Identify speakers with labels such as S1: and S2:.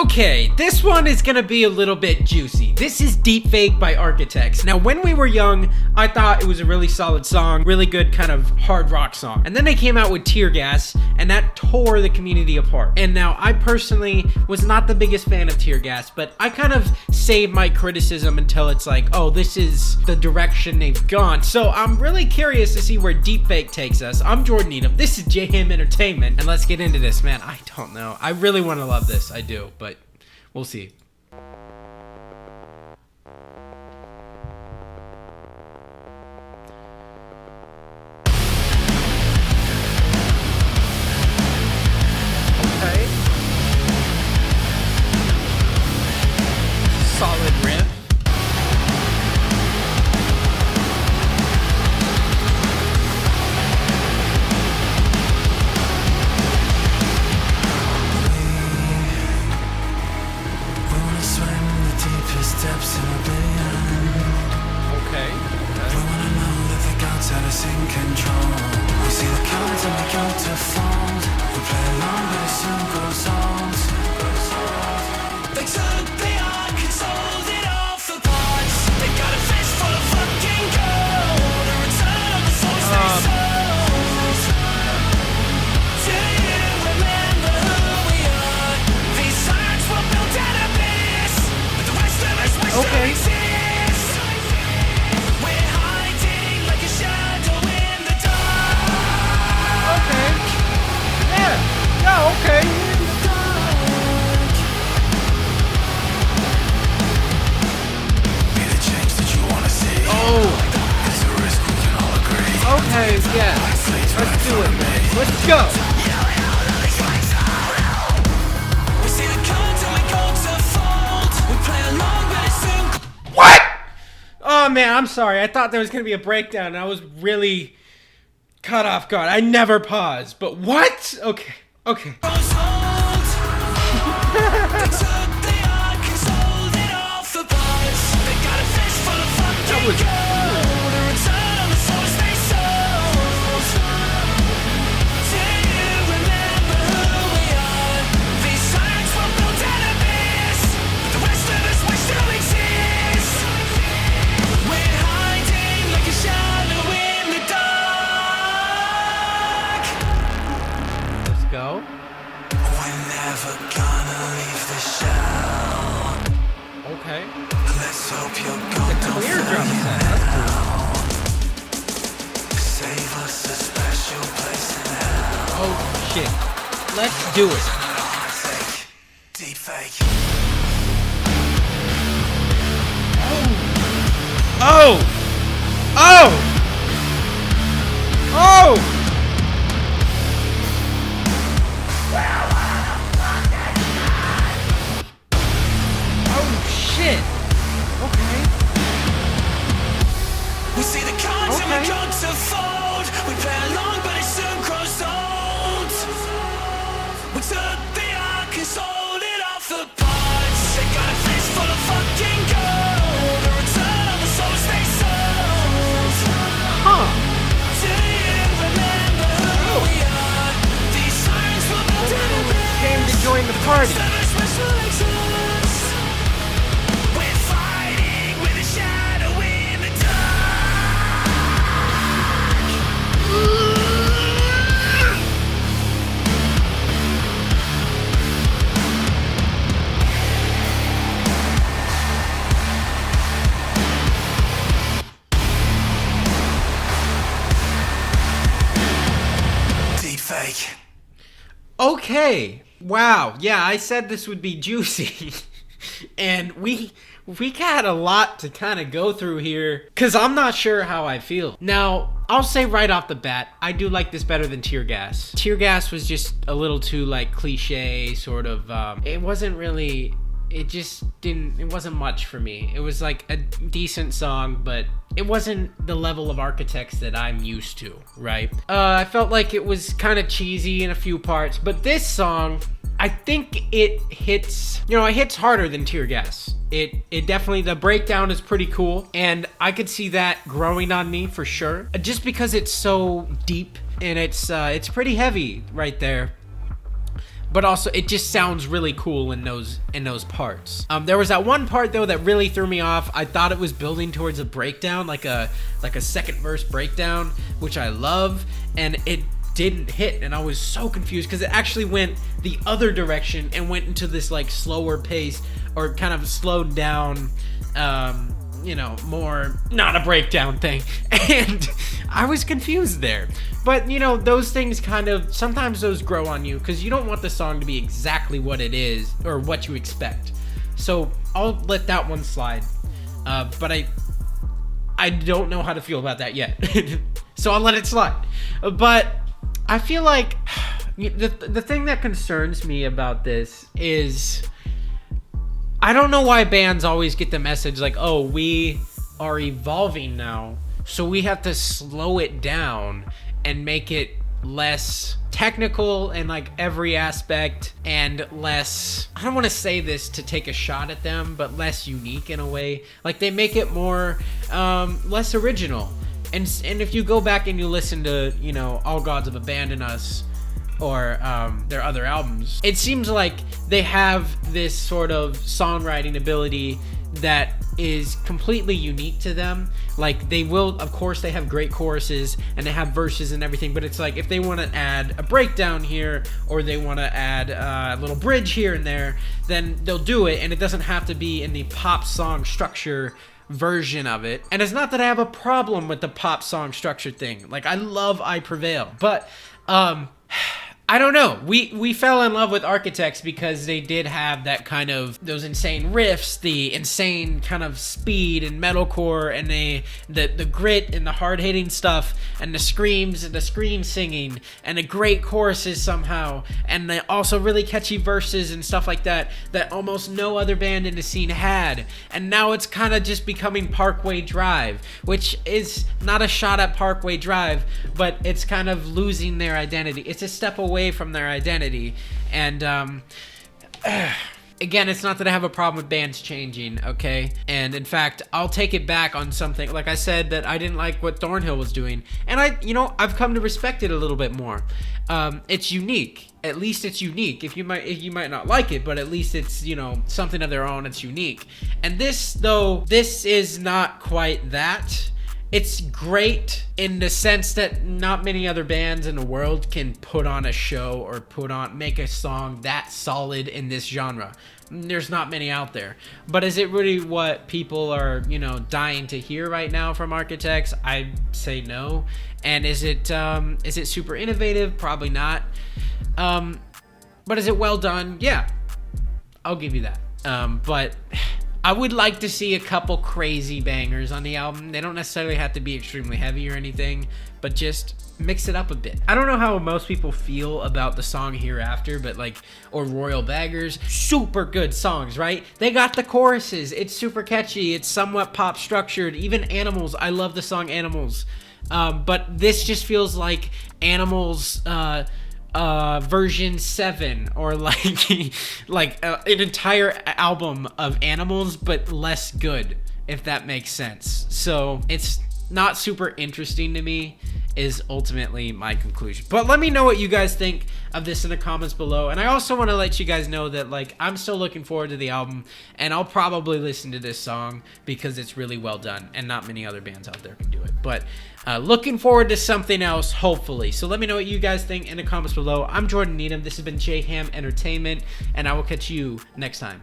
S1: Okay, this one is gonna be a little bit juicy. This is Deepfake by Architects. Now, when we were young, I thought it was a really solid song, really good kind of hard rock song. And then they came out with Tear Gas, and that tore the community apart. And now, I personally was not the biggest fan of Tear Gas, but I kind of saved my criticism until it's like, oh, this is the direction they've gone. So I'm really curious to see where Deepfake takes us. I'm Jordan Needham. This is JM Entertainment, and let's get into this, man. I don't know. I really want to love this. I do, but we'll see. Okay. Solid riff.
S2: Steps in oblivion.
S1: Okay.
S2: We wanna know that the gods had us in control. We see the cards and we go to fold. We play along but it soon grows old. They took the art, controlled it all for parts. They got a fist full of fucking gold. A return of the souls they sold. Do you remember who we are? These sirens were built out of bliss. But the rest of us wish to exist. We're hiding like a shadow in the dark.
S1: Okay. Yeah, okay.
S2: Be the change that you wanna see.
S1: Oh,
S2: It's a risk we can all agree.
S1: okay, yeah. Let's do it, man. Let's go.
S2: We see the cards and we go to fold. We play along but it's soon.
S1: What? Oh, man, I'm sorry. I thought there was going to be a breakdown, and I was really caught off guard. I never pause, but what? Okay, okay.
S2: Grows old. They took the art, controlled it all for parts. They got a fist full of fucking
S1: was
S2: gold. A return on the souls they sold. Do you remember who we are? These sirens were built out of this. But the rest of us wish to exist. We're hiding like a shadow in the dark.
S1: Let's go.
S2: We're never gonna leave the shell.
S1: Okay.
S2: Let's hope your God don't
S1: Clear
S2: fail
S1: drum
S2: you
S1: set. That's cool.
S2: now. Save us a special place in hell.
S1: Oh, shit. Let's do it.
S2: Deep fake.
S1: Oh! Oh! Oh! Oh, shit. Okay.
S2: We see the cards and we
S1: Okay.
S2: go to fold. We play along but it soon grows old. We took the arc and sold it off the parts. They got a fist full of fucking gold. A return on the souls they sold.
S1: Huh.
S2: Do you remember who we are? These sirens will build out of
S1: Came to join the party.
S2: We're fighting with a shadow in the dark. Deep fake.
S1: Okay. Wow. Yeah, I said this would be juicy. And we got a lot to kind of go through here, because I'm not sure how I feel. Now, I'll say right off the bat, I do like this better than Tear Gas. Tear Gas was just a little too, like, cliche, sort of. It wasn't really... It just didn't... It wasn't much for me. It was, like, a decent song, but it wasn't the level of Architects that I'm used to, right? I felt like it was kind of cheesy in a few parts, but this song... I think it hits, it hits harder than Tear Gas. It definitely, the breakdown is pretty cool, and I could see that growing on me for sure. Just because it's so deep and it's pretty heavy right there. but also it just sounds really cool in those parts. There was that one part though that really threw me off. I thought it was building towards a breakdown, like a second verse breakdown, which I love, and it didn't hit, and I was so confused because it actually went the other direction and went into this like slower pace, or kind of slowed down, more not a breakdown thing. And I was confused there. But those things sometimes those grow on you, because you don't want the song to be exactly what it is or what you expect. So I'll let that one slide. But I don't know how to feel about that yet. So I'll let it slide. But I feel like the thing that concerns me about this is, I don't know why bands always get the message like, oh, we are evolving now, so we have to slow it down and make it less technical in like every aspect, and less, I don't want to say this to take a shot at them, but less unique in a way. Like they make it more less original. And if you go back and you listen to All Gods Have Abandoned Us, or their other albums, it seems like they have this sort of songwriting ability that is completely unique to them. Like they will, of course, they have great choruses and they have verses and everything, but it's like if they want to add a breakdown here, or they want to add a little bridge here and there, then they'll do it, and it doesn't have to be in the pop song structure version of it. And it's not that I have a problem with the pop song structure thing. Like I love I Prevail, but I don't know. We fell in love with Architects because they did have that kind of, those insane riffs, the insane kind of speed and metalcore, and the grit and the hard-hitting stuff, and the screams and the scream singing, and the great choruses somehow, and the also really catchy verses and stuff like that almost no other band in the scene had. And now it's kind of just becoming Parkway Drive, which is not a shot at Parkway Drive, but it's kind of losing their identity. It's a step away from their identity. And again, it's not that I have a problem with bands changing, okay? And in fact, I'll take it back on something. Like I said, that I didn't like what Thornhill was doing, and I've come to respect it a little bit more. It's unique. At least it's unique. If you might not like it, but at least it's something of their own. It's unique. And this is not quite that. It's great in the sense that not many other bands in the world can put on a show or make a song that solid in this genre. There's not many out there. But is it really what people are, dying to hear right now from Architects? I say no. And is it super innovative? Probably not. But is it well done? Yeah. I'll give you that. But I would like to see a couple crazy bangers on the album. They don't necessarily have to be extremely heavy or anything, but just mix it up a bit. I don't know how most people feel about the song Hereafter, but or Royal Baggers, super good songs, right? They got the choruses. It's super catchy. It's somewhat pop structured. Even Animals, I love the song Animals. But this just feels like Animals, version 7, or an entire album of Animals, but less good, if that makes sense. So it's not super interesting to me, is ultimately my conclusion. But let me know what you guys think of this in the comments below. And I also want to let you guys know that I'm still looking forward to the album, and I'll probably listen to this song because it's really well done, and not many other bands out there can do it. But looking forward to something else, hopefully. So let me know what you guys think in the comments below. I'm Jordan Needham. This has been J Ham Entertainment, and I will catch you next time.